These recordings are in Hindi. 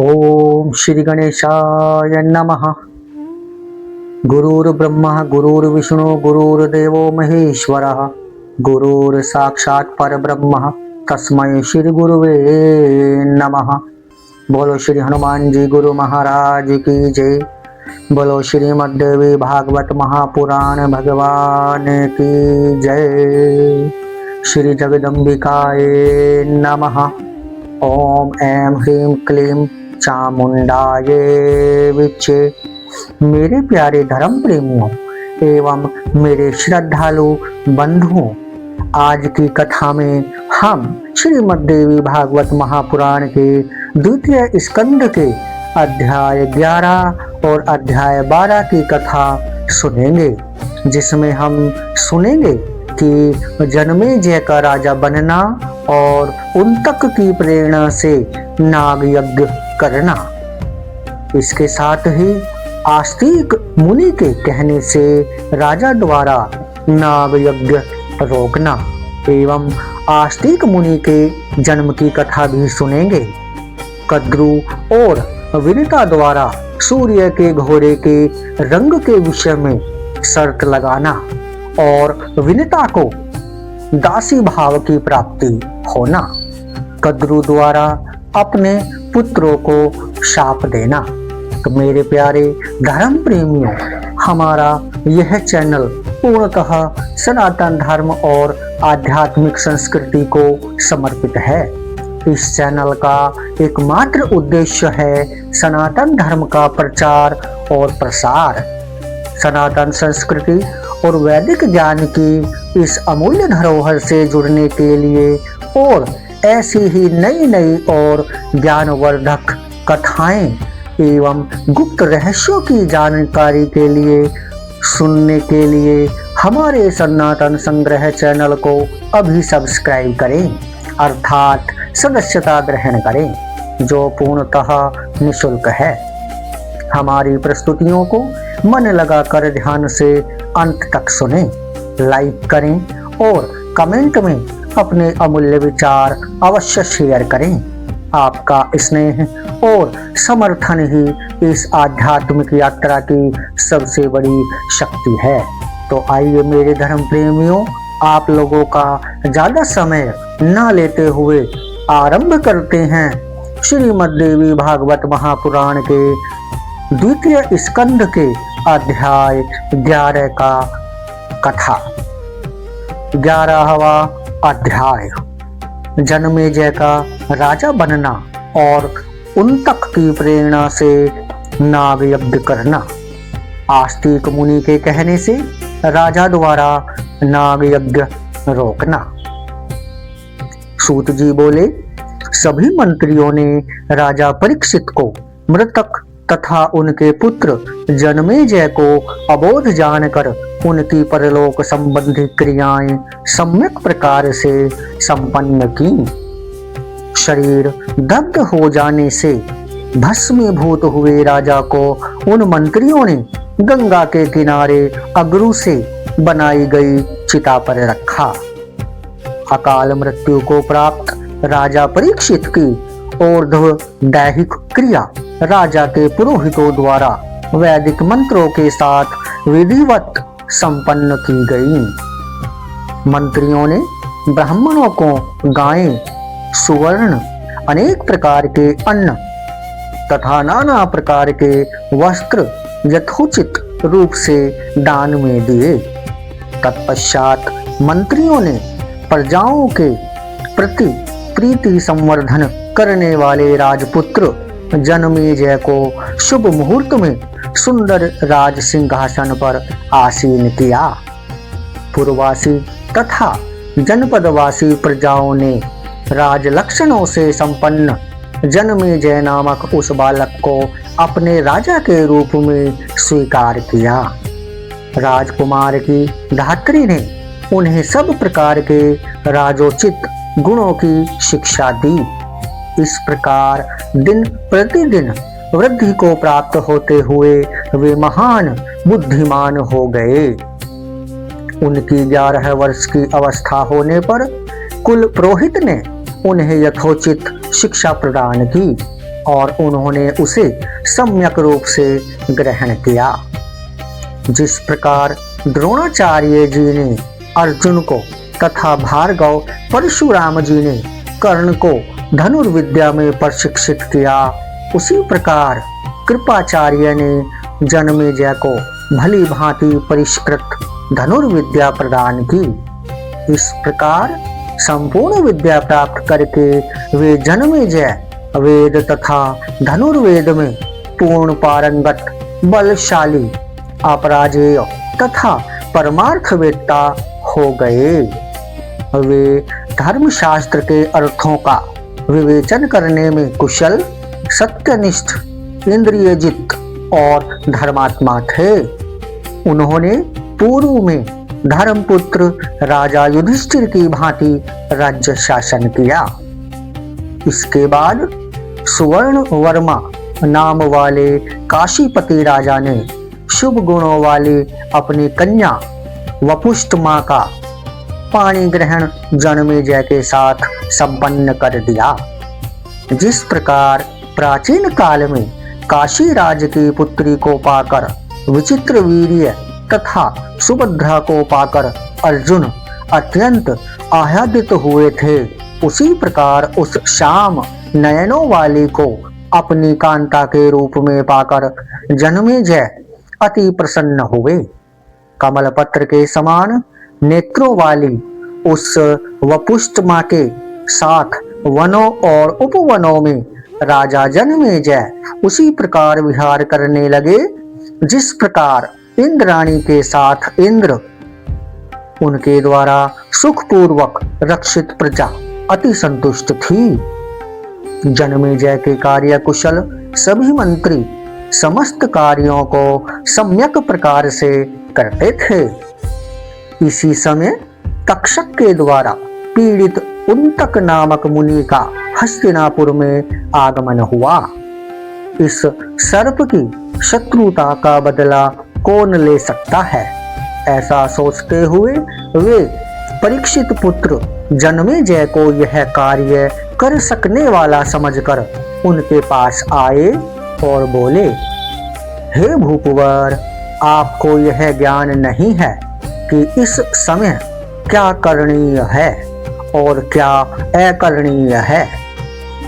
ओम श्री गणेशाय नमः। गुरुर्ब्रह्मा गुरुर्विष्णु गुरुर्देवो महेश्वरः गुरुर्साक्षात् परब्रह्म तस्मै श्री गुरुवे नमः। बोलो श्री हनुमान जी गुरु महाराज की जय। बोलो श्रीमद्देवी भागवत महापुराण भगवान की जय। श्री जगदम्बिकाय नमः। ओम ऐं ह्रीं क्लीं चामुंडाय विचे। मेरे प्यारे धर्म प्रेमियों एवं मेरे श्रद्धालु बंधुओं, आज की कथा में हम श्रीमद्देवी भागवत महापुराण के द्वितीय स्कंद के अध्याय 11 और अध्याय 12 की कथा सुनेंगे, जिसमें हम सुनेंगे कि जन्मेजय का राजा बनना और उन तक की प्रेरणा से नाग यज्ञ करना। इसके साथ ही आस्तिक मुनि के कहने से राजा द्वारा नाग यज्ञ रोकना एवं आस्तिक मुनि के जन्म की कथा भी सुनेंगे। कद्रु और विनिता द्वारा सूर्य के घोड़े के रंग के विषय में शर्त लगाना और विनिता को दासी भाव की प्राप्ति होना। कद्रु द्वारा अपने पुत्रों को शाप देना। तो मेरे प्यारे धर्म प्रेमियों, हमारा यह चैनल पूर्णतः सनातन धर्म और आध्यात्मिक संस्कृति को समर्पित है। इस चैनल का एकमात्र उद्देश्य है सनातन धर्म का प्रचार और प्रसार। सनातन संस्कृति और वैदिक ज्ञान की इस अमूल्य धरोहर से जुड़ने के लिए और ऐसी ही नई नई और ज्ञानवर्धक कथाएं एवं गुप्त रहस्यों की जानकारी के लिए सुनने के लिए हमारे सनातन संग्रह चैनल को अभी सब्सक्राइब करें, अर्थात सदस्यता ग्रहण करें, जो पूर्णतः निःशुल्क है। हमारी प्रस्तुतियों को मन लगाकर ध्यान से अंत तक सुनें, लाइक करें और कमेंट में अपने अमूल्य विचार अवश्य शेयर करें। आपका स्नेह और समर्थन ही इस आध्यात्मिक यात्रा की सबसे बड़ी शक्ति है। तो आइए मेरे धर्म प्रेमियों, आप लोगों का ज्यादा समय न लेते हुए आरंभ करते हैं श्रीमद्देवी भागवत महापुराण के द्वितीय स्कंद के अध्याय 11 का कथा। 11वां अध्याय, जन्मेजय का राजा बनना और उन तक की प्रेरणा से नाग यज्ञ करना। आस्तिक मुनि के कहने से राजा द्वारा नाग यज्ञ रोकना। सूत जी बोले, सभी मंत्रियों ने राजा परीक्षित को मृतक तथा उनके पुत्र जन्मेजय को अबोध जानकर उनकी परलोक संबंधी क्रियाएं सम्यक प्रकार से संपन्न की। शरीर दग्ध हो जाने से भस्मीभूत हुए राजा को उन मंत्रियों ने गंगा के किनारे अगरू से बनाई गई चिता पर रखा। अकाल मृत्यु को प्राप्त राजा परीक्षित की ऊर्ध्व दैहिक क्रिया राजा के पुरोहितों द्वारा वैदिक मंत्रों के साथ विधिवत संपन्न की गई। मंत्रियों ने ब्राह्मणों को गायें, सुवर्ण, अनेक प्रकार के अन्न तथा नाना प्रकार के वस्त्र यथोचित रूप से दान में दिए। तत्पश्चात मंत्रियों ने प्रजाओं के प्रति प्रीति संवर्धन करने वाले राजपुत्र जन्मेजय को शुभ मुहूर्त में सुंदर राज सिंहासन पर आसीन किया। पुरवासी तथा जनपदवासी प्रजाओं ने राज लक्षणों से संपन्न जन्मेजय नामक उस बालक को अपने राजा के रूप में स्वीकार किया। राजकुमार की धात्री ने उन्हें सब प्रकार के राजोचित गुणों की शिक्षा दी। इस प्रकार दिन प्रतिदिन वृद्धि को प्राप्त होते हुए वे महान बुद्धिमान हो गए। उनकी 11 वर्ष की अवस्था होने पर कुल पुरोहित ने उन्हें यथोचित शिक्षा प्रदान की। और उन्होंने उसे सम्यक रूप से ग्रहण किया। जिस प्रकार द्रोणाचार्य जी ने अर्जुन को तथा भार्गव परशुराम जी ने कर्ण को धनुर्विद्या में प्रशिक्षित किया, उसी प्रकार कृपाचार्य ने जन्मेजय को भली भांति परिष्कृत धनुर्विद्या प्रदान की। इस प्रकार संपूर्ण विद्या प्राप्त करके वे जन्मेजय वेद तथा धनुर्वेद में पूर्ण पारंगत, बलशाली, अपराजेय तथा परमार्थवेत्ता हो गए। वे धर्मशास्त्र के अर्थों का विवेचन करने में कुशल, सत्यनिष्ठ, इंद्रियजित और धर्मात्मा थे। उन्होंने पूर्व में धर्मपुत्र राजा युधिष्ठिर की भांति राज्य शासन किया। इसके बाद सुवर्ण वर्मा नाम वाले काशीपति राजा ने शुभ गुणों वाली अपनी कन्या वपुष्टमा का पाणी ग्रहण जन्मेजय के साथ संपन्न कर दिया। जिस प्रकार प्राचीन काल में काशी राज की पुत्री को पाकर विचित्र वीर्य तथा सुभद्रा को पाकर अर्जुन अत्यंत आह्लादित हुए थे, उसी प्रकार उस श्याम नयनों वाली को अपनी कांता के रूप में पाकर जन्मेजय अति प्रसन्न हुए। कमल पत्र के समान नेत्रों वाली उस वपुष्टमा के साथ वनों और उपवनों में राजा जन्मेजय उसी प्रकार विहार करने लगे, जिस प्रकार इंद्राणी के साथ इंद्र उनके द्वारा सुखपूर्वक रक्षित प्रजा अति संतुष्ट थी। जन्मेजय के कार्य कुशल सभी मंत्री समस्त कार्यों को सम्यक प्रकार से करते थे। इसी समय तक्षक के द्वारा पीड़ित उन्तक नामक मुनि का हस्तिनापुर में आगमन हुआ। इस सर्प की शत्रुता का बदला कौन ले सकता है, ऐसा सोचते हुए वे परीक्षित पुत्र जन्मेजय को यह कार्य कर सकने वाला समझकर उनके पास आए और बोले, हे भूपवर, आपको यह ज्ञान नहीं है कि इस समय क्या करणीय है और क्या अकरणीय है।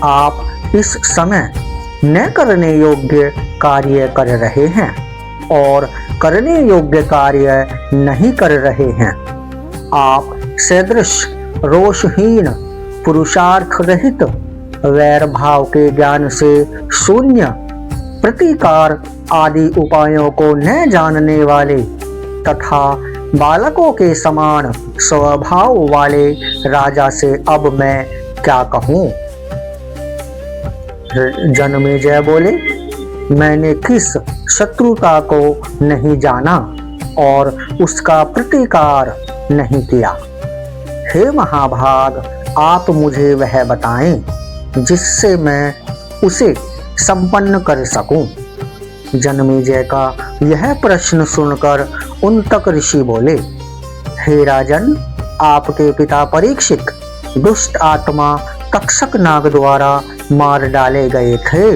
आप इस समय न करने योग्य कार्य कर रहे हैं और करने योग्य कार्य नहीं कर रहे हैं। आप सदृश रोषहीन, पुरुषार्थ रहित, वैर भाव के ज्ञान से शून्य, प्रतिकार आदि उपायों को न जानने वाले तथा बालकों के समान स्वभाव वाले राजा से अब मैं क्या कहूँ। जन्मेजय बोले, मैंने किस शत्रुता को नहीं जाना और उसका प्रतिकार नहीं किया। हे महाभाग, आप मुझे वह बताएं जिससे मैं उसे संपन्न कर सकूं। जन्मेजय का यह प्रश्न सुनकर उन्तक ऋषि बोले, हे राजन, आपके पिता परीक्षित दुष्ट आत्मा तक्षक नाग द्वारा मार डाले गए थे।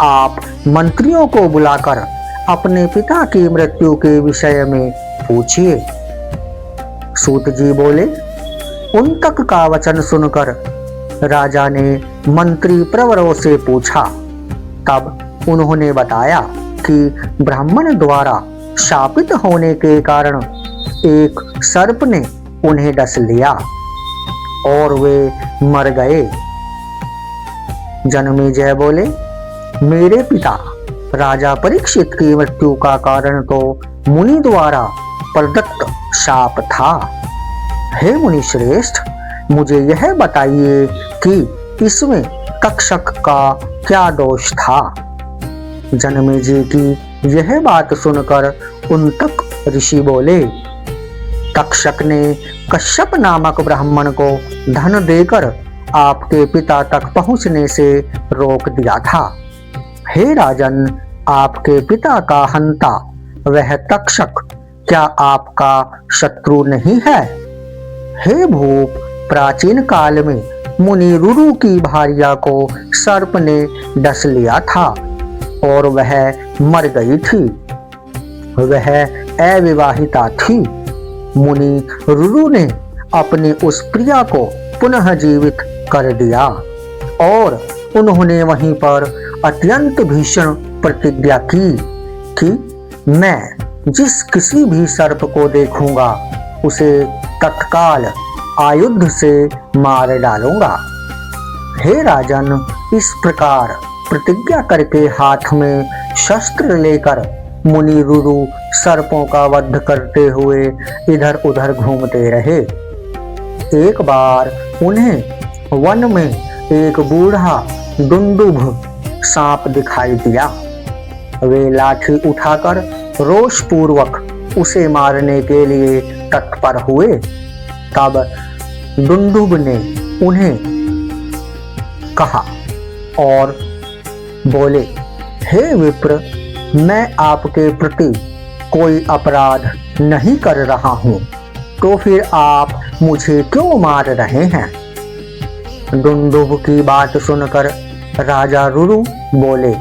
आप मंत्रियों को बुलाकर अपने पिता की मृत्यु के विषय में पूछिए। सूत जी बोले, उन्तक का वचन सुनकर राजा ने मंत्री प्रवरों से पूछा। तब उन्होंने बताया कि ब्राह्मण द्वारा शापित होने के कारण एक सर्प ने उन्हें डस लिया और वे मर गए। जन्मेजय बोले, मेरे पिता राजा परीक्षित की मृत्यु का कारण तो मुनि द्वारा प्रदत्त शाप था। हे मुनि श्रेष्ठ, मुझे यह बताइए कि इसमें तक्षक का क्या दोष था। जन्मेजय की यह बात सुनकर उन्तक ऋषि बोले, तक्षक ने कश्यप नामक ब्राह्मण को धन देकर आपके पिता तक पहुंचने से रोक दिया था। हे राजन, आपके पिता का हंता वह तक्षक क्या आपका शत्रु नहीं है। हे भूप, प्राचीन काल में मुनि रुरु की भार्या को सर्प ने डस लिया था और वह मर गई थी। वह अविवाहिता थी। मुनि रुरु ने अपनी उस प्रिया को पुनः जीवित कर दिया और उन्होंने वहीं पर अत्यंत भीषण प्रतिज्ञा की कि मैं जिस किसी भी सर्प को देखूंगा उसे तत्काल आयुध से मार डालूंगा। हे राजन, इस प्रकार प्रतिज्ञा करके हाथ में शस्त्र लेकर मुनि रुरु सर्पों का वध करते हुए इधर उधर घूमते रहे। एक बार उन्हें वन में एक बूढ़ा दुंदुभ सांप दिखाई दिया। वे लाठी उठाकर रोषपूर्वक उसे मारने के लिए तत्पर हुए। तब दुंदुभ ने उन्हें कहा और बोले, हे विप्र, मैं आपके प्रति कोई अपराध नहीं कर रहा हूं, तो फिर आप मुझे क्यों मार रहे हैं? दुंदुभ की बात सुनकर राजा रुरु बोले,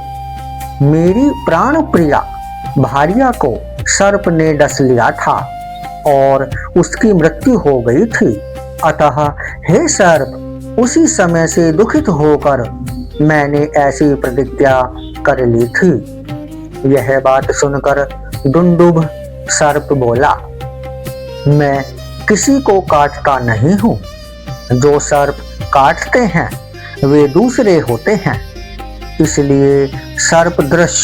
मेरी प्राण प्रिया भार्या को सर्प ने डस लिया था और उसकी मृत्यु हो गई थी। अतः हे सर्प, उसी समय से दुखित होकर मैंने ऐसी प्रतिज्ञा कर ली थी। यह बात सुनकर दुंदुभ सर्प बोला, मैं किसी को काटता नहीं हूँ। जो सर्प काटते हैं वे दूसरे होते हैं, इसलिए सर्पदृश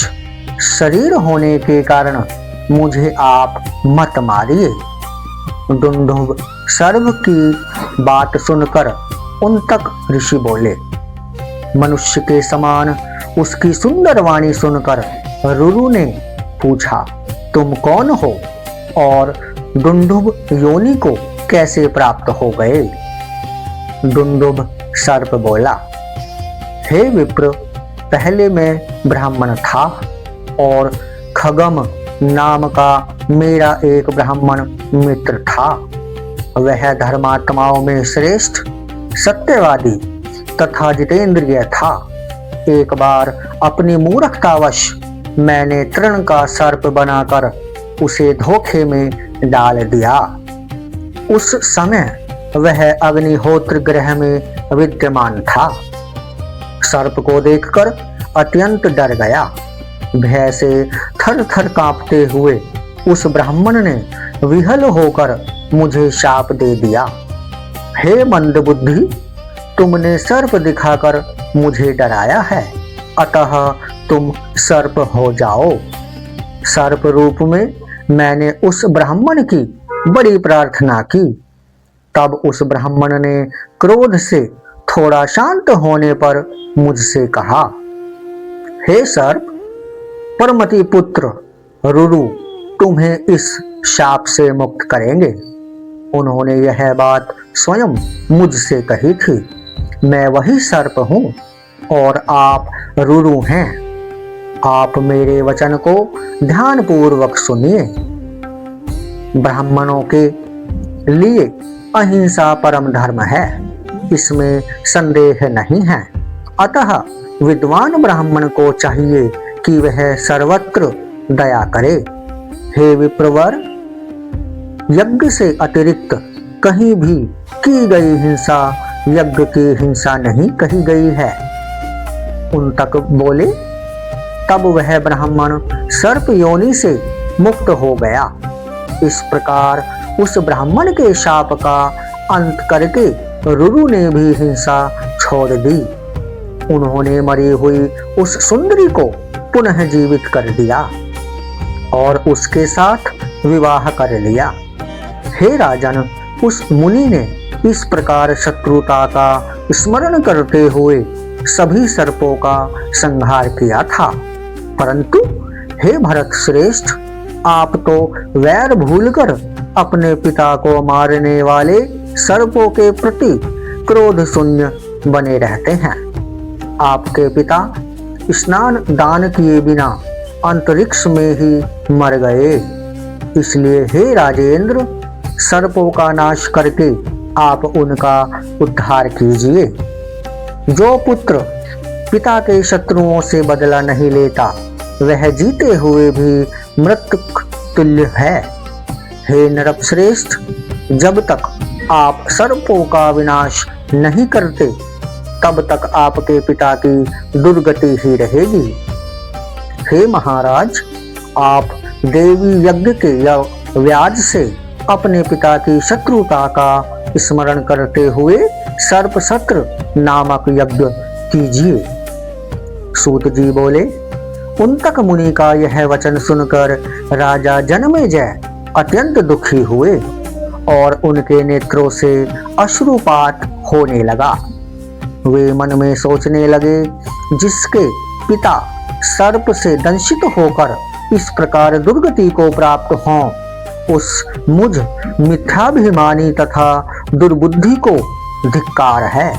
शरीर होने के कारण मुझे आप मत मारिए। दुंदुभ सर्प की बात सुनकर उन्तक ऋषि बोले। मनुष्य के समान उसकी सुंदर वाणी सुनकर रुरु ने पूछा, तुम कौन हो और दुंदुभ योनि को कैसे प्राप्त हो गए? दुंदुभ सर्प बोला, हे विप्र, पहले मैं ब्राह्मण था और खगम नाम का मेरा एक ब्राह्मण मित्र था। वह धर्मात्माओं में श्रेष्ठ, सत्यवादी तथा जितेंद्रिय था। एक बार अपनी मूर्खतावश मैंने तृण का सर्प बनाकर उसे धोखे में डाल दिया। उस समय वह अग्निहोत्र ग्रह में विद्यमान था। सर्प को देखकर अत्यंत डर गया। भय से थर थर कांपते हुए उस ब्राह्मण ने विहल होकर मुझे शाप दे दिया। हे मंदबुद्धि, तुमने सर्प दिखाकर मुझे डराया है, अतः तुम सर्प हो जाओ। सर्प रूप में मैंने उस ब्राह्मण की बड़ी प्रार्थना की। तब उस ब्राह्मण ने क्रोध से थोड़ा शांत होने पर मुझसे कहा, हे सर्प, परमति पुत्र रुरु तुम्हें इस शाप से मुक्त करेंगे। उन्होंने यह बात स्वयं मुझसे कही थी। मैं वही सर्प हूँ और आप रुरु हैं। आप मेरे वचन को ध्यानपूर्वक सुनिए। ब्राह्मणों के लिए अहिंसा परम धर्म है, इसमें संदेह नहीं है। अतः विद्वान ब्राह्मण को चाहिए कि वह सर्वत्र दया करे। हे विप्रवर, यज्ञ से अतिरिक्त कहीं भी की गई हिंसा यज्ञ की हिंसा नहीं कही गई है। उन तक बोले। तब वह ब्राह्मण सर्प योनि से मुक्त हो गया। इस प्रकार उस ब्राह्मण के शाप का अंत करके रुरु ने भी हिंसा छोड़ दी। उन्होंने मरी हुई उस सुंदरी को पुनः जीवित कर दिया और उसके साथ विवाह कर लिया। हे राजन, उस मुनि ने इस प्रकार शत्रुता का स्मरण करते हुए सभी सर्पों का संहार किया था। परंतु हे भरत श्रेष्ठ, आप तो वैर भूलकर अपने पिता को मारने वाले सर्पों के प्रति क्रोध शून्य बने रहते हैं। आपके पिता स्नान दान किए बिना अंतरिक्ष में ही मर गए। इसलिए हे राजेंद्र, सर्पों का नाश करके आप उनका उद्धार कीजिए। जो पुत्र पिता के शत्रुओं से बदला नहीं लेता वह जीते हुए भी मृत्यु तुल्य है। हे नरपश्रेष्ठ, जब तक आप सर्पों का विनाश नहीं करते तब तक आपके पिता की दुर्गति ही रहेगी। हे महाराज, आप देवी यज्ञ के व्याज से अपने पिता की शत्रुता का स्मरण करते हुए सर्प सत्र नामक यज्ञ कीजिए। सूत जी बोले, उन्तक मुनि का यह वचन सुनकर राजा जनमेजय अत्यंत दुखी हुए और उनके नेत्रों से अश्रुपात होने लगा। वे मन में सोचने लगे, जिसके पिता सर्प से दंशित होकर इस प्रकार दुर्गति को प्राप्त हों, उस मुझ मिथ्याभिमानी तथा दुर्बुद्धि को धिक्कार है।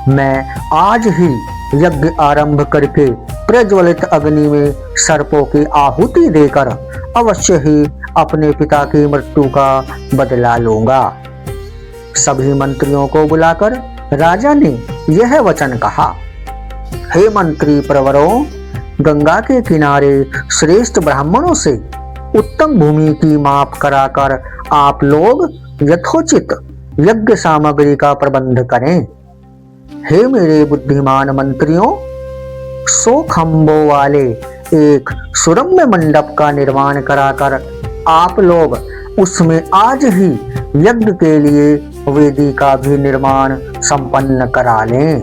मैं आज ही यज्ञ आरंभ करके प्रज्वलित अग्नि में सर्पों की आहुति देकर अवश्य ही अपने पिता की मृत्यु का बदला लूंगा। सभी मंत्रियों को बुलाकर राजा ने यह वचन कहा, हे मंत्री प्रवरों, गंगा के किनारे श्रेष्ठ ब्राह्मणों से उत्तम भूमि की माप कराकर आप लोग यथोचित यज्ञ सामग्री का प्रबंध करें। हे मेरे बुद्धिमान मंत्रियों, 100 खंभों वाले एक सुरम्य मंडप का निर्माण कराकर आप लोग उसमें आज ही यज्ञ के लिए वेदी का भी निर्माण संपन्न करा लें।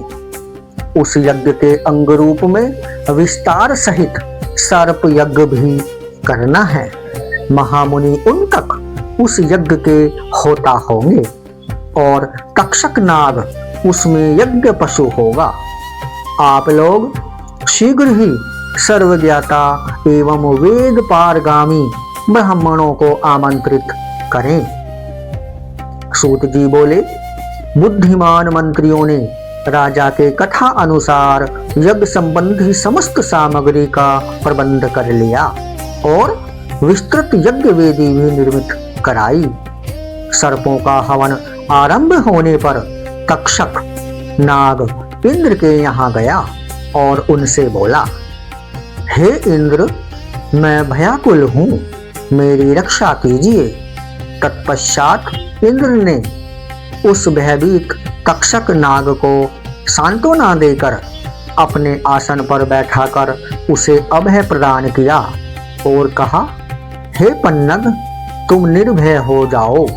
उस यज्ञ के अंग रूप में विस्तार सहित सर्प यज्ञ भी करना है। महामुनि उन तक उस यज्ञ के होता होंगे और तक्षक नाग उसमें यज्ञ पशु होगा। आप लोग शीघ्र ही सर्वज्ञाता एवं वेद पारगामी ब्राह्मणों को आमंत्रित करें। सूत जी बोले, बुद्धिमान मंत्रियों ने राजा के कथा अनुसार यज्ञ संबंधी समस्त सामग्री का प्रबंध कर लिया और विस्तृत यज्ञ वेदी भी निर्मित कराई। सर्पों का हवन आरंभ होने पर तक्षक नाग इंद्र के यहाँ गया और उनसे बोला, हे इंद्र, मैं भयाकुल हूँ, मेरी रक्षा कीजिए। तत्पश्चात इंद्र ने उस भयभीत तक्षक नाग को सांत्वना देकर अपने आसन पर बैठाकर उसे अभय प्रदान किया और कहा, हे पन्नग, तुम निर्भय हो जाओ।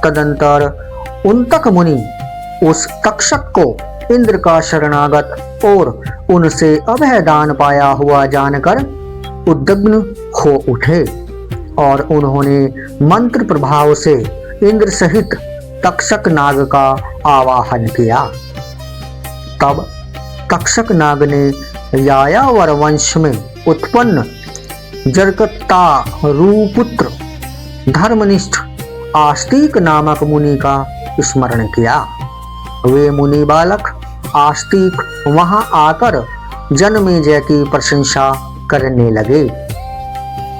तदंतर उन्तक मुनि उस तक्षक को इंद्र का शरणागत और उनसे अभय दान पाया हुआ जानकर उद्विग्न हो उठे और उन्होंने मंत्र प्रभाव से इंद्र सहित तक्षक नाग का आवाहन किया। तब तक्षक नाग ने यायावर वंश में उत्पन्न जरकत्तारूपुत्र धर्मनिष्ठ आस्तिक नामक मुनि का स्मरण किया। वे मुनि बालक आस्तिक वहां आकर जनमेजय की प्रशंसा करने लगे।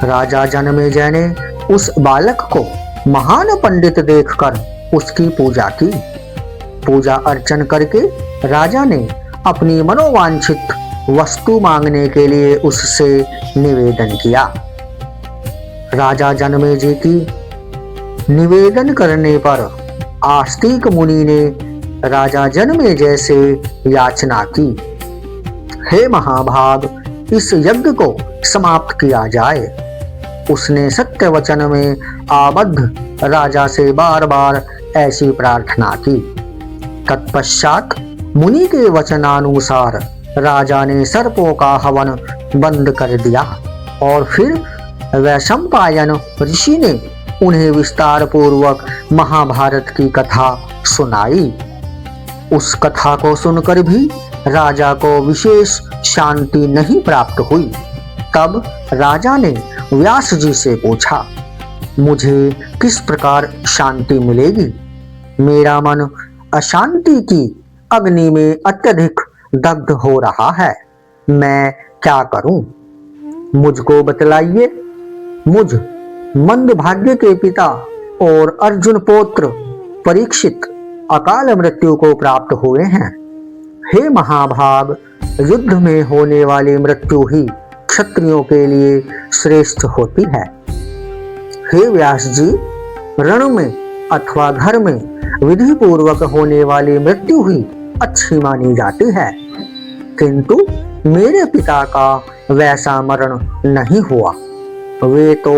राजा जनमेजय ने उस बालक को महान पंडित देखकर उसकी पूजा की। पूजा अर्चन करके राजा ने अपनी मनोवांछित वस्तु मांगने के लिए उससे निवेदन किया। राजा जनमेजय की निवेदन करने पर आस्तिक मुनि ने राजा जनमेजय से याचना की, हे महाभाग, इस यज्ञ को समाप्त किया जाए। उसने सत्य वचन में आबद्ध राजा से बार बार ऐसी प्रार्थना की। तत्पश्चात मुनि के वचनानुसार राजा ने सर्पों का हवन बंद कर दिया और फिर वैशंपायन ऋषि ने उन्हें विस्तार पूर्वक महाभारत की कथा सुनाई। उस कथा को सुनकर भी राजा को विशेष शांति नहीं प्राप्त हुई। तब राजा ने व्यास जी से पूछा, मुझे किस प्रकार शांति मिलेगी? मेरा मन अशांति की अग्नि में अत्यधिक दग्ध हो रहा है, मैं क्या करूं? मुझको बतलाइए। मुझ मंद भाग्य के पिता और अर्जुन पुत्र परीक्षित अकाल मृत्यु को प्राप्त हुए हैं। हे महाभाग, युद्ध में होने वाली मृत्यु ही क्षत्रियों के लिए श्रेष्ठ होती है। हे व्यास जी, रण में अथवा घर में विधि पूर्वक होने वाली मृत्यु ही अच्छी मानी जाती है, किंतु मेरे पिता का वैसा मरण नहीं हुआ। वे तो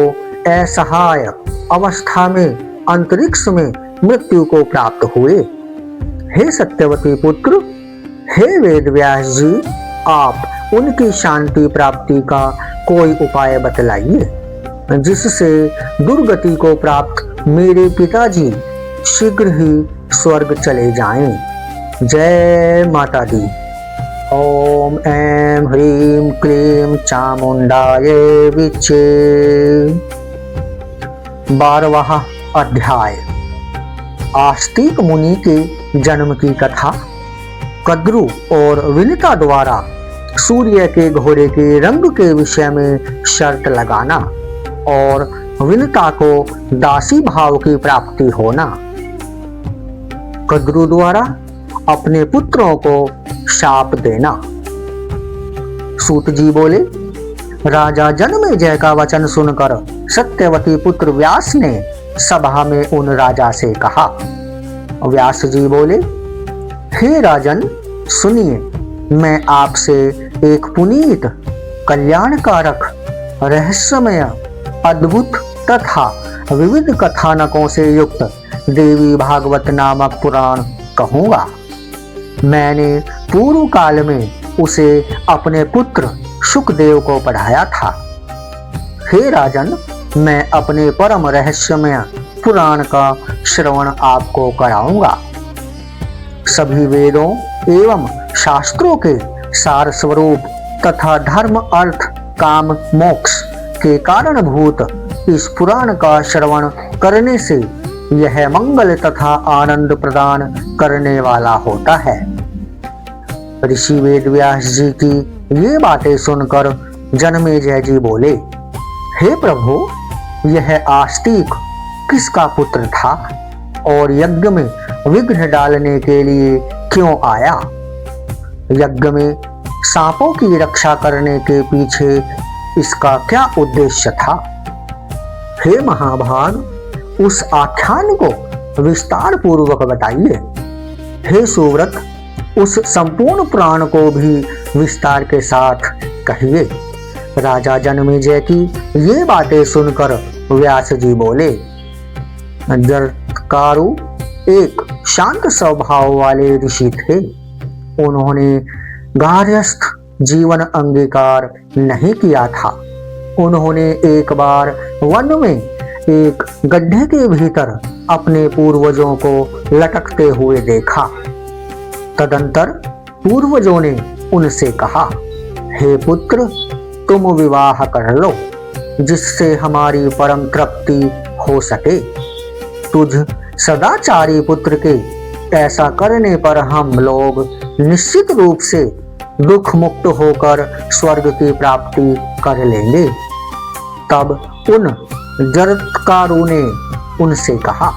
असहाय अवस्था में अंतरिक्ष में मृत्यु को प्राप्त हुए। हे सत्यवती पुत्र, हे वेद व्यास जी, आप उनकी शांति प्राप्ति का कोई उपाय बतलाइए, जिससे दुर्गति को प्राप्त मेरे पिताजी शीघ्र ही स्वर्ग चले जाएं। जय माता दी। ओम ऐं ह्रीं क्लीं चामुंडाय विचे। 12वां अध्याय। आस्तिक मुनि के जन्म की कथा। कद्रु और विनिता द्वारा सूर्य के घोड़े के रंग के विषय में शर्त लगाना और विनिता को दासी भाव की प्राप्ति होना। कद्रु द्वारा अपने पुत्रों को शाप देना। सूत जी बोले, राजा जन्मेजय का वचन सुनकर सत्यवती पुत्र व्यास ने सभा में उन राजा से कहा। व्यास जी बोले, हे राजन, सुनिए, मैं आपसे एक पुनीत, कल्याणकारक, रहस्यमय, अद्भुत तथा विविध कथानकों से युक्त देवी भागवत नामक पुराण कहूंगा। मैंने पूर्व काल में उसे अपने पुत्र शुकदेव को पढ़ाया था। हे राजन, मैं अपने परम रहस्यमय पुराण का श्रवण आपको कराऊंगा। सभी वेदों एवं शास्त्रों के सार स्वरूप तथा धर्म, अर्थ, काम, मोक्ष के कारणभूत इस पुराण का श्रवण करने से यह मंगल तथा आनंद प्रदान करने वाला होता है। ऋषि वेद व्यास जी की ये बातें सुनकर जन्मेजय जी बोले, हे प्रभु, यह आस्तिक किसका पुत्र था और यज्ञ में विघ्न डालने के लिए क्यों आया? यज्ञ में सांपों की रक्षा करने के पीछे इसका क्या उद्देश्य था? हे महाभाग, उस आख्यान को विस्तार पूर्वक बताइए। हे सुव्रत, उस संपूर्ण पुराण को भी विस्तार के साथ कहिए। राजा जन्मेजय की ये बातें सुनकर व्यास जी बोले। जरत्कारु एक शांत स्वभाव वाले ऋषि थे। उन्होंने गार्हस्थ जीवन अंगीकार नहीं किया था। उन्होंने एक बार वन में एक गड्ढे के भीतर अपने पूर्वजों को लटकते हुए देखा। तदंतर पूर्वजों ने उनसे कहा, हे पुत्र, तुम विवाह कर लो, जिससे हमारी परम तृप्ति हो सके। तुझ सदाचारी पुत्र के ऐसा करने पर हम लोग निश्चित रूप से दुख मुक्त होकर स्वर्ग की प्राप्ति कर लेंगे। तब उन जरत्कारु ने उनसे कहा,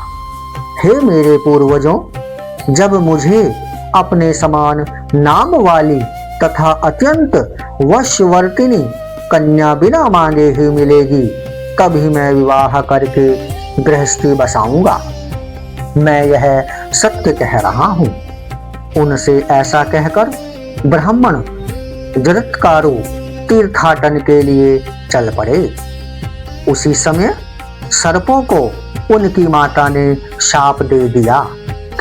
हे मेरे पूर्वजों, जब मुझे अपने समान नाम वाली तथा अत्यंत वशवर्तिनी कन्या बिना मांगे ही मिलेगी, तभी मैं विवाह करके गृहस्थी बसाऊंगा। मैं यह सत्य कह रहा हूँ। उनसे ऐसा कहकर ब्राह्मण जरत्कारु तीर्थाटन के लिए चल पड़े। उसी समय सर्पों को उनकी माता ने शाप दे दिया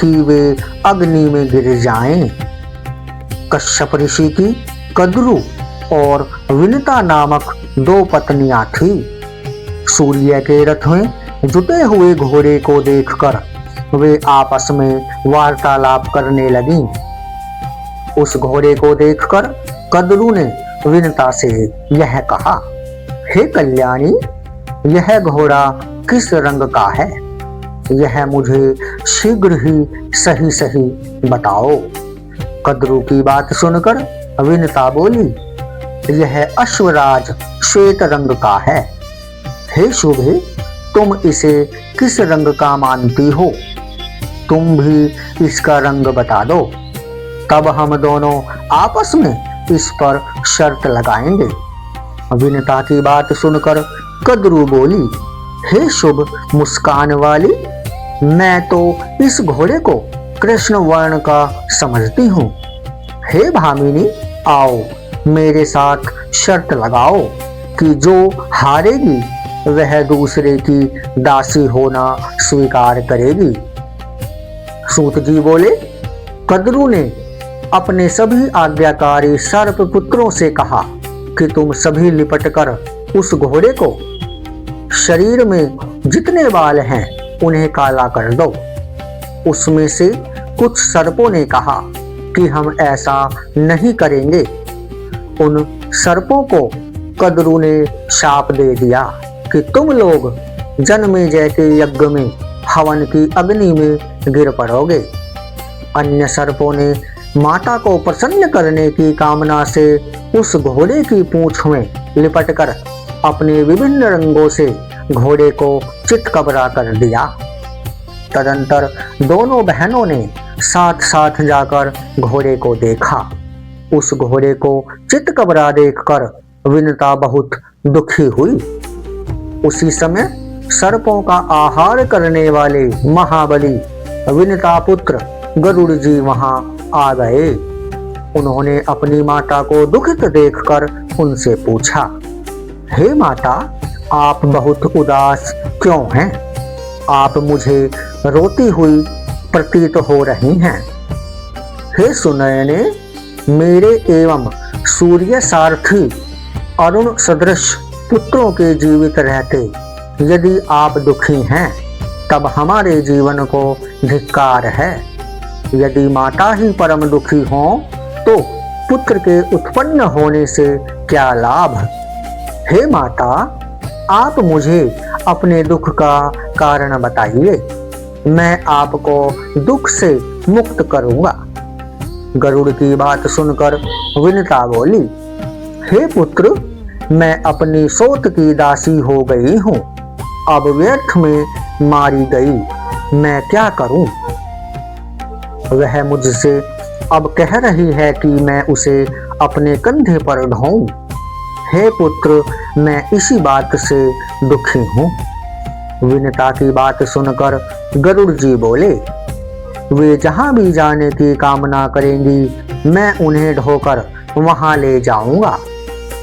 कि वे अग्नि में गिर जाएं। कश्यप ऋषि की कद्रु और विनिता नामक 2 पत्नियां थी। सूर्य के रथ में जुटे हुए घोड़े को देखकर वे आपस में वार्तालाप करने लगीं। उस घोड़े को देखकर कद्रु ने विनिता से यह कहा, हे कल्याणी, यह घोड़ा किस रंग का है? यह मुझे शीघ्र ही सही सही बताओ। कद्रु की बात सुनकर विनिता बोली, यह अश्वराज श्वेत रंग का है। हे शुभे, तुम इसे किस रंग का मानती हो? तुम भी इसका रंग बता दो, तब हम दोनों आपस में इस पर शर्त लगाएंगे। विनता की बात सुनकर कद्रू बोली, हे शुभ मुस्कान वाली, मैं तो इस घोड़े को कृष्ण वर्ण का समझती हूँ। हे भामिनी, आओ मेरे साथ शर्त लगाओ कि जो हारेगी वह दूसरे की दासी होना स्वीकार करेगी। सूत जी बोले, कद्रू ने अपने सभी आज्ञाकारी सर्प पुत्रों से कहा कि तुम सभी लिपटकर उस घोड़े को शरीर में जितने बाल हैं उन्हें काला कर दो। उसमें से कुछ सर्पों ने कहा कि हम ऐसा नहीं करेंगे। उन सर्पों को कद्रू ने शाप दे दिया कि तुम लोग जन्मेजय के यज्ञ में हवन की अग्नि में गिर पड़ोगे। अन्य सर्पों ने माता को प्रसन्न करने की कामना से उस घोड़े की पूंछ में लिपटकर अपने विभिन्न रंगों से घोड़े को चितकबरा कर दिया। तदंतर दोनों बहनों ने साथ साथ जाकर घोड़े को देखा। उस घोड़े को चितकबरा देखकर विनता बहुत दुखी हुई। उसी समय सर्पों का आहार करने वाले महाबली विनता पुत्र गरुड़ जी वहां आ गए। उन्होंने अपनी माता को दुखित देखकर उनसे पूछा, हे माता, आप बहुत उदास क्यों हैं? आप मुझे रोती हुई प्रतीत हो रही हैं। हे सुनयने, मेरे एवं सूर्य सारथी अरुण सदृश पुत्रों के जीवित रहते यदि आप दुखी हैं, तब हमारे जीवन को धिक्कार है। यदि माता ही परम दुखी हो तो पुत्र के उत्पन्न होने से क्या लाभ? हे माता, आप मुझे अपने दुख का कारण बताइए, मैं आपको दुख से मुक्त करूंगा। गरुड़ की बात सुनकर विनता बोली, हे पुत्र, मैं अपनी सोत की दासी हो गई हूँ, अब व्यर्थ में मारी गई, मैं क्या करूं? वह मुझसे अब कह रही है कि मैं उसे अपने कंधे पर ढोऊं। हे पुत्र, मैं इसी बात से दुखी हूँ। विनता की बात सुनकर गरुड़ जी बोले, वे जहां भी जाने की कामना करेंगी मैं उन्हें ढोकर वहां ले जाऊंगा।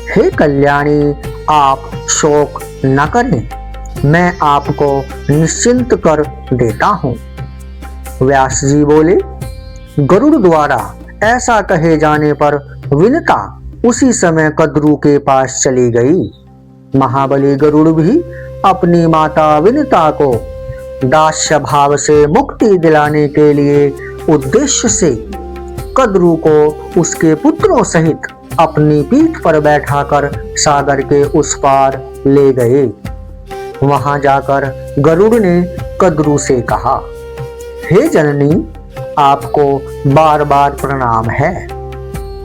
हे कल्याणी, आप शोक न करें, मैं आपको निश्चिंत कर देता हूँ। व्यास जी बोले, गरुड़ द्वारा ऐसा कहे जाने पर विनता उसी समय कद्रू के पास चली गई। महाबली गरुड़ भी अपनी माता विनता को दास्य भाव से मुक्ति दिलाने के लिए उद्देश्य से कद्रू को उसके पुत्रों सहित अपनी पीठ पर बैठाकर सागर के उस पार ले गए। वहां जाकर गरुड़ ने कद्रू से कहा, हे जननी, आपको बार बार प्रणाम है।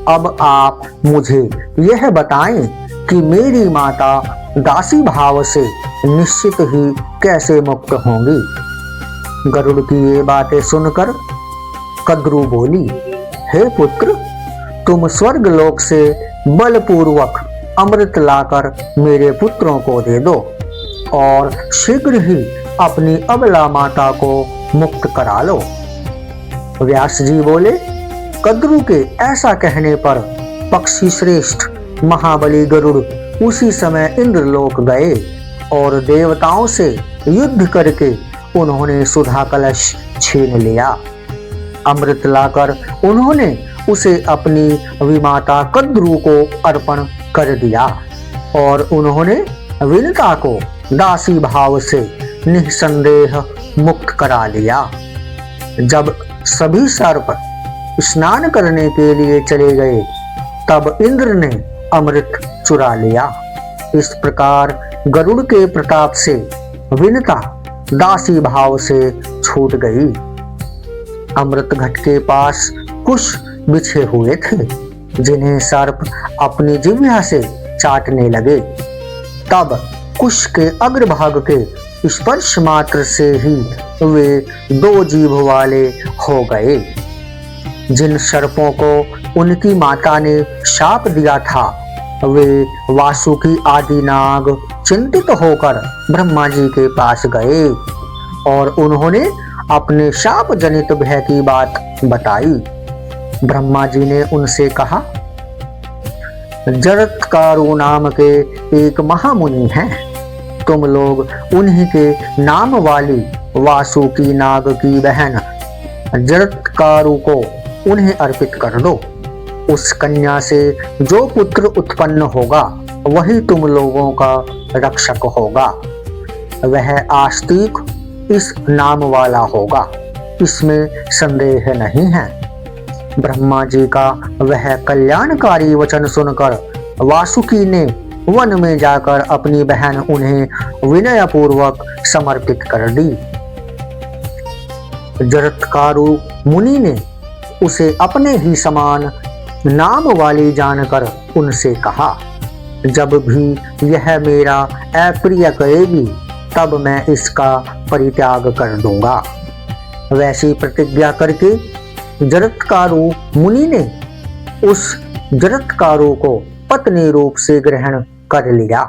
अब आप मुझे यह बताएं कि मेरी माता दासी भाव से निश्चित ही कैसे मुक्त होंगी। गरुड़ की ये बातें सुनकर कद्रू बोली, हे पुत्र, तुम स्वर्ग लोक से बलपूर्वक अमृत लाकर मेरे पुत्रों को दे दो और शीघ्र ही अपनी अबला माता को मुक्त करा लो। व्यास जी बोले, कद्रू के ऐसा कहने पर पक्षी श्रेष्ठ महाबली गरुड़ उसी समय इंद्रलोक गए और देवताओं से युद्ध करके उन्होंने सुधा कलश छीन लिया। अमृत लाकर उन्होंने उसे अपनी विमाता कद्रू को अर्पण कर दिया और उन्होंने विनता को दासी भाव से निसंदेह मुक्त करा लिया। जब सभी सर्प स्नान करने के लिए चले गए, तब इंद्र ने अमृत चुरा लिया। इस प्रकार गरुड़ के प्रताप से विनता दासी भाव से छूट गई। अमृत घट के पास कुश बिछे हुए थे, जिन्हें सर्प अपनी जिह्वा से चाटने लगे। तब कुश के अग्रभाग के स्पर्श मात्र से ही वे 2 जीभ वाले हो गए। जिन सर्पों को उनकी माता ने शाप दिया था, वे वासुकी आदि नाग चिंतित होकर ब्रह्मा जी के पास गए और उन्होंने अपने शाप जनित भय की बात बताई। ब्रह्मा जी ने उनसे कहा, जरत्कारु नाम के एक महामुनि हैं, तुम लोग उन्हीं के नाम वाली वासुकी नाग की बहन जरत्कारु को उन्हें अर्पित कर दो। उस कन्या से जो पुत्र उत्पन्न होगा वही तुम लोगों का रक्षक होगा। वह आस्तिक इस नाम वाला होगा, इसमें संदेह नहीं है। ब्रह्मा जी का वह कल्याणकारी वचन सुनकर वासुकी ने वन में जाकर अपनी बहन उन्हें विनय पूर्वक समर्पित कर दी। जरत्कारु मुनि ने उसे अपने ही समान नाम वाली जानकर उनसे कहा, जब भी यह मेरा अप्रिय करेगी तब मैं इसका परित्याग कर दूंगा। वैसी प्रतिज्ञा करके जरत्कारु मुनि ने उस जरत्कारु को पत्नी रूप से ग्रहण कर लिया।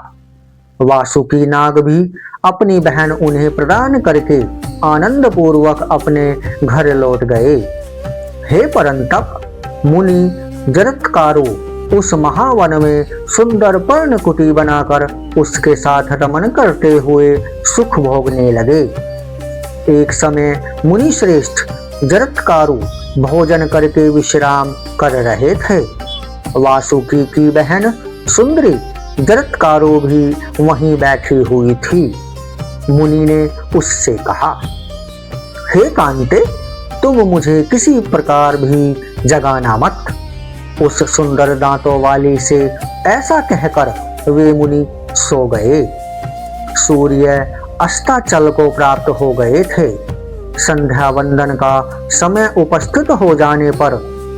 वासुकी नाग भी अपनी बहन उन्हें प्रदान करके आनंद पूर्वक अपने घर लौट गए। हे परंतप, मुनि जरत्कारु उस महावन में सुंदर पर्णकुटी बनाकर उसके साथ रमन करते हुए सुख भोगने लगे। एक समय मुनि श्रेष्ठ जरत्कारु भोजन करके विश्राम कर रहे थे। वासुकी की बहन सुंदरी जरत्कारु भी वहीं बैठी हुई थी। मुनि ने उससे कहा, हे कांते, तुम मुझे किसी प्रकार भी जगाना मत। उस सुंदर दांतों वाली से ऐसा कहकर वे मुनि सो गए। सूर्य अस्ताचल को प्राप्त हो गए थे। संध्या वंदन का समय उपस्थित हो जाने पर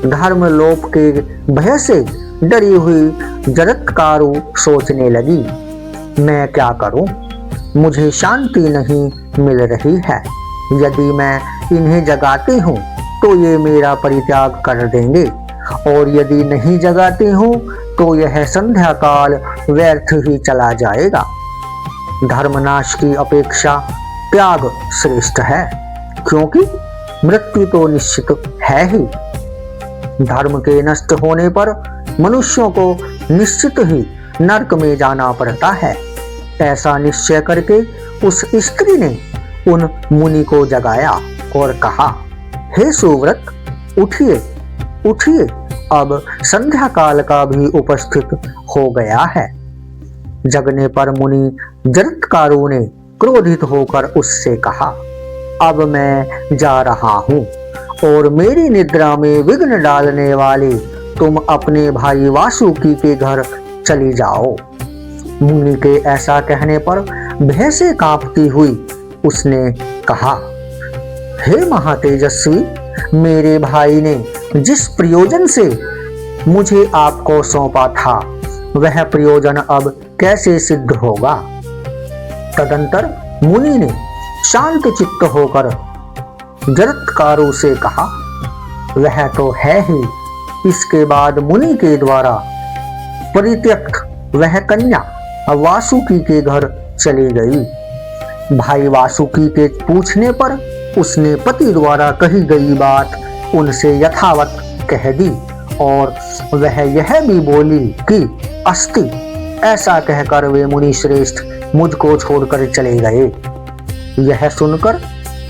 धर्मलोप के भय से डरी हुई जरत्कारु सोचने लगी, मैं क्या करूं? मुझे शांति नहीं मिल रही है। यदि मैं इन्हें जगाती हूँ तो ये मेरा परित्याग कर देंगे, और यदि नहीं जगाती हूँ तो यह संध्या काल व्यर्थ ही चला जाएगा। धर्मनाश की अपेक्षा त्याग श्रेष्ठ है, क्योंकि मृत्यु तो निश्चित है ही। धर्म के नष्ट होने पर मनुष्यों को निश्चित ही नरक में जाना पड़ता है। ऐसा निश्चय करके उस स्त्री ने उन मुनि को जगाया और कहा, हे सुव्रत, उठिए उठिए, अब संध्या काल का भी उपस्थित हो गया है। जगने पर मुनि जरत्कारु ने क्रोधित होकर उससे कहा, अब मैं जा रहा हूँ और मेरी निद्रा में विघ्न डालने वाले तुम अपने भाई वासुकी के घर चली जाओ। मुनि के ऐसा कहने पर भय से कांपती हुई उसने कहा, हे महातेजस्वी, मेरे भाई ने जिस प्रयोजन से मुझे आपको सौंपा था वह प्रयोजन अब कैसे सिद्ध होगा? तदंतर मुनि ने शांत चित्त होकर जरत्कारु से कहा, वह तो है ही। इसके बाद मुनि के द्वारा परित्यक्त वह कन्या वासुकी के घर चली गई। भाई वासुकी के पूछने पर उसने पति द्वारा कही गई बात उनसे यथावत कह दी और वह यह भी बोली कि अस्ति। ऐसा कहकर वे मुनि श्रेष्ठ मुझको छोड़कर चले गए। यह सुनकर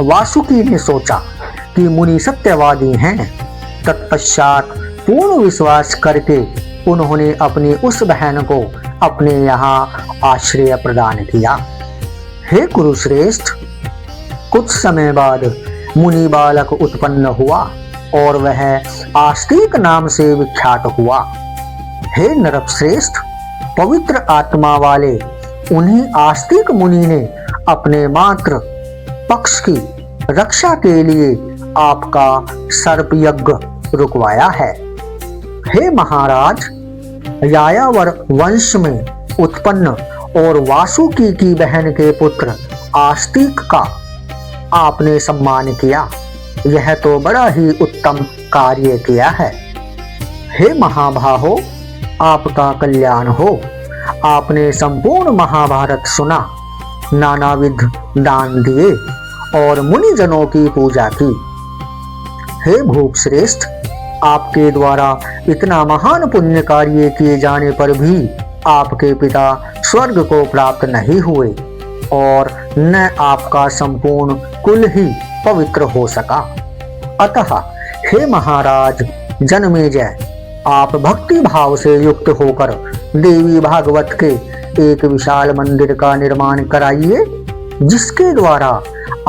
वासुकी ने सोचा कि मुनि सत्यवादी हैं। तत्पश्चात पूर्ण विश्वास करके उन्होंने अपनी उस बहन को अपने यहाँ आश्रय प्रदान किया। हे कुरुश्रेष्ठ, कुछ समय बाद मुनि बालक उत्पन्न हुआ और वह आस्तिक नाम से विख्यात हुआ। हे नरश्रेष्ठ, पवित्र आत्मा वाले उन्हीं आस्तिक मुनि ने अपने मात्र पक्ष की रक्षा के लिए आपका सर्प यज्ञ रुकवाया है। हे महाराज, यायावर वंश में उत्पन्न और वासुकी की बहन के पुत्र आस्तिक का आपने सम्मान किया, यह तो बड़ा ही उत्तम कार्य किया है। हे महाबाहो, आपका कल्याण हो। आपने संपूर्ण महाभारत सुना, नानाविध दान दिए और मुनिजनों की पूजा की। हे भूप श्रेष्ठ, आपके द्वारा इतना महान पुण्य कार्य किए जाने पर भी आपके पिता स्वर्ग को प्राप्त नहीं हुए और न आपका संपूर्ण कुल ही पवित्र हो सका। अतः हे महाराज जनमेजय, आप भक्ति भाव से युक्त होकर देवी भागवत के एक विशाल मंदिर का निर्माण कराइए, जिसके द्वारा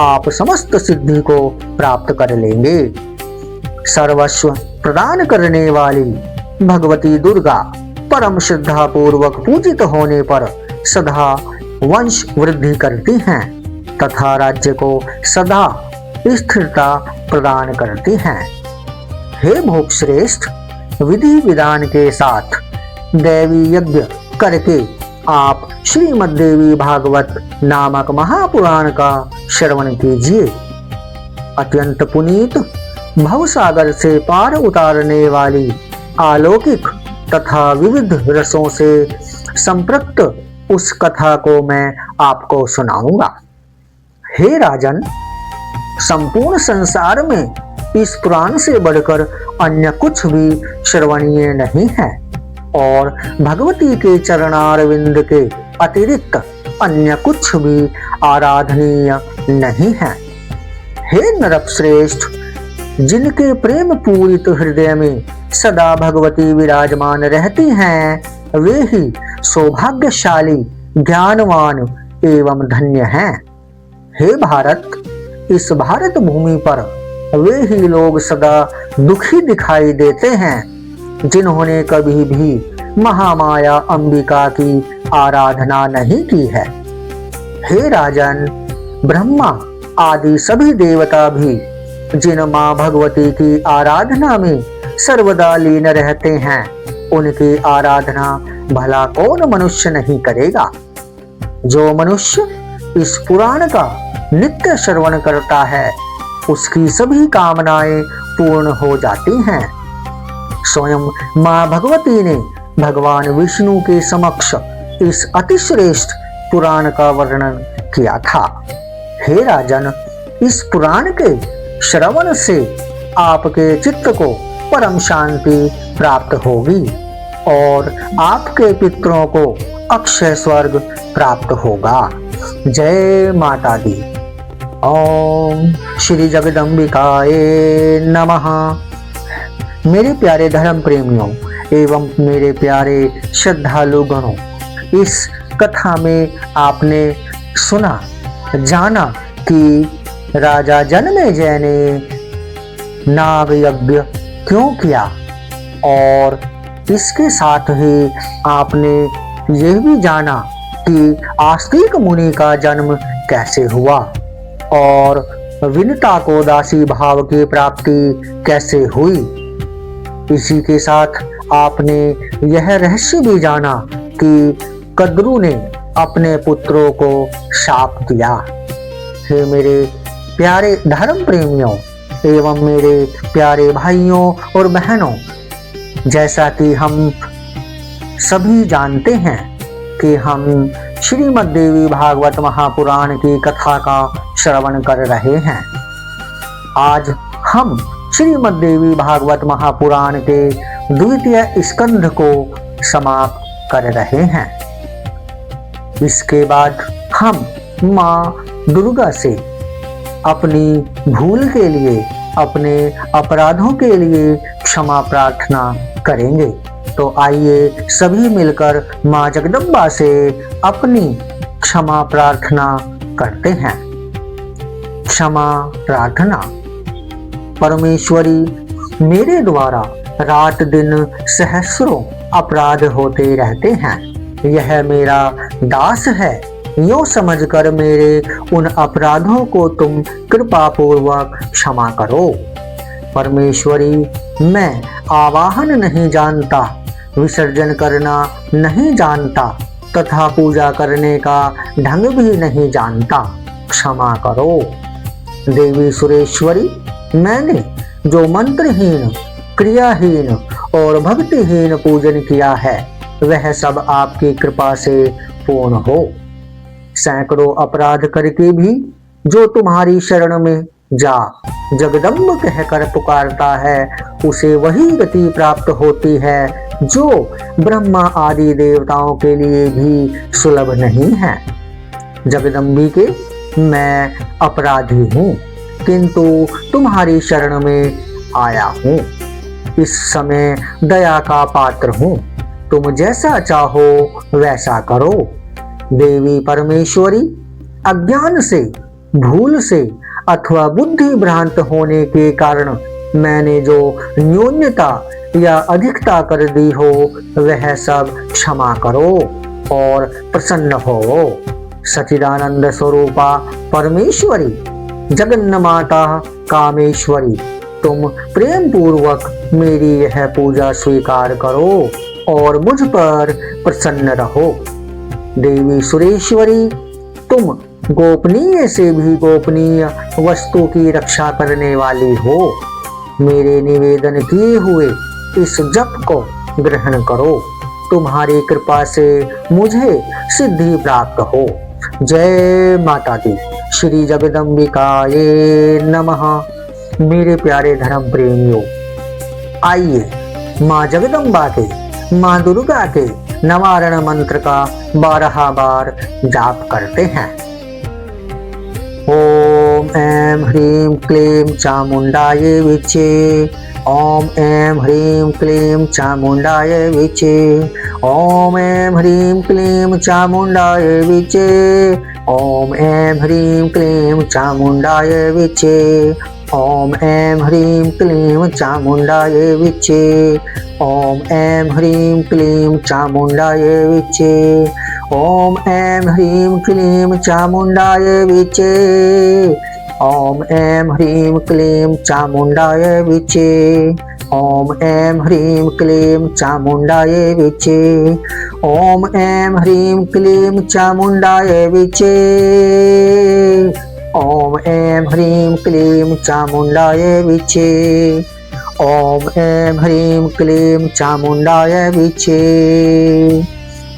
आप समस्त सिद्धि को प्राप्त कर लेंगे। सर्वस्व प्रदान करने वाली भगवती दुर्गा परम श्रद्धा पूर्वक पूजित होने पर सदा वंश वृद्धि करती हैं तथा राज्य को सदा स्थिरता प्रदान करती हैं। हे भूप श्रेष्ठ, विधि विधान के साथ दैवी यज्ञ करके आप श्रीमद् देवी भागवत नामक महापुराण का श्रवण कीजिए। अत्यंत पुनीत भवसागर से पार उतारने वाली अलौकिक तथा विविध रसों से संपृक्त उस कथा को मैं आपको सुनाऊंगा। हे राजन, संपूर्ण संसार में इस पुराण से बढ़कर अन्य कुछ भी श्रवणीय नहीं है और भगवती के चरणारविंद के अतिरिक्त अन्य कुछ भी आराधनीय नहीं है। हे नरक श्रेष्ठ, जिनके प्रेम पूरित हृदय में सदा भगवती विराजमान रहती हैं, वे ही सौभाग्यशाली, ज्ञानवान एवं धन्य हैं। हे भारत, इस भारत भूमि पर वे ही लोग सदा दुखी दिखाई देते हैं जिन्होंने कभी भी महामाया अंबिका की आराधना नहीं की है। हे राजन, ब्रह्मा आदि सभी देवता भी जिन माँ भगवती की आराधना में सर्वदा लीन रहते हैं, उनकी आराधना भला कौन मनुष्य नहीं करेगा। जो मनुष्य इस पुराण का नित्य श्रवण करता है, उसकी सभी कामनाएं पूर्ण हो जाती हैं। स्वयं माँ भगवती ने भगवान विष्णु के समक्ष इस अतिश्रेष्ठ पुराण का वर्णन किया था। हे राजन, इस पुराण के श्रवण से आपके चित्त को परम शांति प्राप्त होगी और आपके पितरों को अक्षय स्वर्ग प्राप्त होगा। जय माता दी। ओम श्री जगदम्बिकाए नमः। मेरे प्यारे धर्म प्रेमियों एवं मेरे प्यारे श्रद्धालु गणों, इस कथा में आपने सुना जाना कि राजा जनमेजय ने नाग यज्ञ क्यों किया और इसके साथ ही आपने यह भी जाना कि आस्तिक मुनि का जन्म कैसे हुआ और विनता को दासी भाव की प्राप्ति कैसे हुई। इसी के साथ आपने यह रहस्य भी जाना कि कद्रू ने अपने पुत्रों को शाप दिया। हे मेरे प्यारे धर्म प्रेमियों एवं मेरे प्यारे भाइयों और बहनों, जैसा कि हम सभी जानते हैं कि हम श्रीमद् देवी भागवत महापुराण की कथा का श्रवण कर रहे हैं। आज हम श्रीमद् देवी भागवत महापुराण के द्वितीय स्कंध को समाप्त कर रहे हैं। इसके बाद हम माँ दुर्गा से अपनी भूल के लिए, अपने अपराधों के लिए क्षमा प्रार्थना करेंगे। तो आइए सभी मिलकर माँ जगदम्बा से अपनी क्षमा प्रार्थना करते हैं। क्षमा प्रार्थना। परमेश्वरी, मेरे द्वारा रात दिन सहस्रों अपराध होते रहते हैं। यह मेरा दास है, यूं समझकर मेरे उन अपराधों को तुम कृपा पूर्वक क्षमा करो। परमेश्वरी, मैं आवाहन नहीं जानता, विसर्जन करना नहीं जानता तथा पूजा करने का ढंग भी नहीं जानता। क्षमा करो। देवी सुरेश्वरी, मैंने जो मंत्रहीन, क्रियाहीन और भक्तिहीन पूजन किया है वह सब आपकी कृपा से पूर्ण हो। सैकड़ों अपराध करके भी जो तुम्हारी शरण में जा जगदम्ब कहकर पुकारता है उसे वही गति प्राप्त होती है जो ब्रह्मा आदि देवताओं के लिए भी सुलभ नहीं है। जगदम्बिके, मैं अपराधी हूँ किंतु तुम्हारी शरण में आया हूँ। इस समय दया का पात्र हूँ, तुम जैसा चाहो वैसा करो। देवी परमेश्वरी, अज्ञान से, भूल से अथवा बुद्धि भ्रांत होने के कारण मैंने जो न्यूनता या अधिकता कर दी हो वह सब क्षमा करो और प्रसन्न हो। सच्चिदानंद स्वरूपा परमेश्वरी, जगन्माता कामेश्वरी, तुम प्रेम पूर्वक मेरी यह पूजा स्वीकार करो और मुझ पर प्रसन्न रहो। देवी सुरेश्वरी, तुम गोपनीय से भी गोपनीय वस्तु की रक्षा करने वाली हो। मेरे निवेदन किए हुए इस जप को ग्रहण करो, तुम्हारी कृपा से मुझे सिद्धि प्राप्त हो। जय माता दी। श्री जगदम्बिकाये नमः। मेरे प्यारे धर्म प्रेमियों, आइए माँ जगदम्बा के, माँ दुर्गा के नवारण मंत्र का 12 बार जाप करते हैं। ओम ऐं ह्रीं क्लीं चामुंडाय विचे। ओम ऐं ह्रीं क्लीं चामुंडाय विचे। ओम ऐं ह्रीं क्लीं चामुंडाय विचे। ओम ऐं ह्रीं क्लीं चामुंडाय विचे। ओम ऐं ह्रीं क्लीं चामुंडाय विचे। ओम ऐं ह्रीं क्लीं चामुंडाय विचे। ओम ऐं ह्रीं क्लीं चामुंडाय विचे। ओम ऐं ह्रीं क्लीं चामुंडाय विचे। ओम ऐं ह्रीं क्लीं चामुंडाय विचे। ओम ऐं ह्रीं क्लीं चामुंडाय विचे। ओम ऐं ह्रीं क्लीं चामुंडाय विचे। ओम ऐं ह्रीं क्लीं चामुंडाय विचे।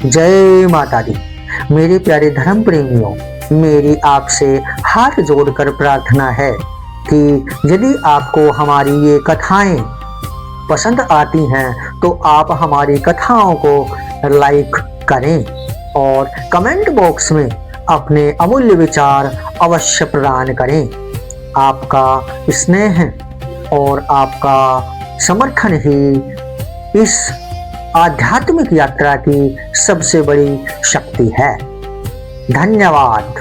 जय माता दी। मेरे प्यारे धर्म प्रेमियों, मेरी आपसे हाथ जोड़कर प्रार्थना है कि यदि आपको हमारी ये कथाएं पसंद आती हैं तो आप हमारी कथाओं को लाइक करें और कमेंट बॉक्स में अपने अमूल्य विचार अवश्य प्रदान करें। आपका स्नेह और आपका समर्थन ही इस आध्यात्मिक यात्रा की सबसे बड़ी शक्ति है। धन्यवाद।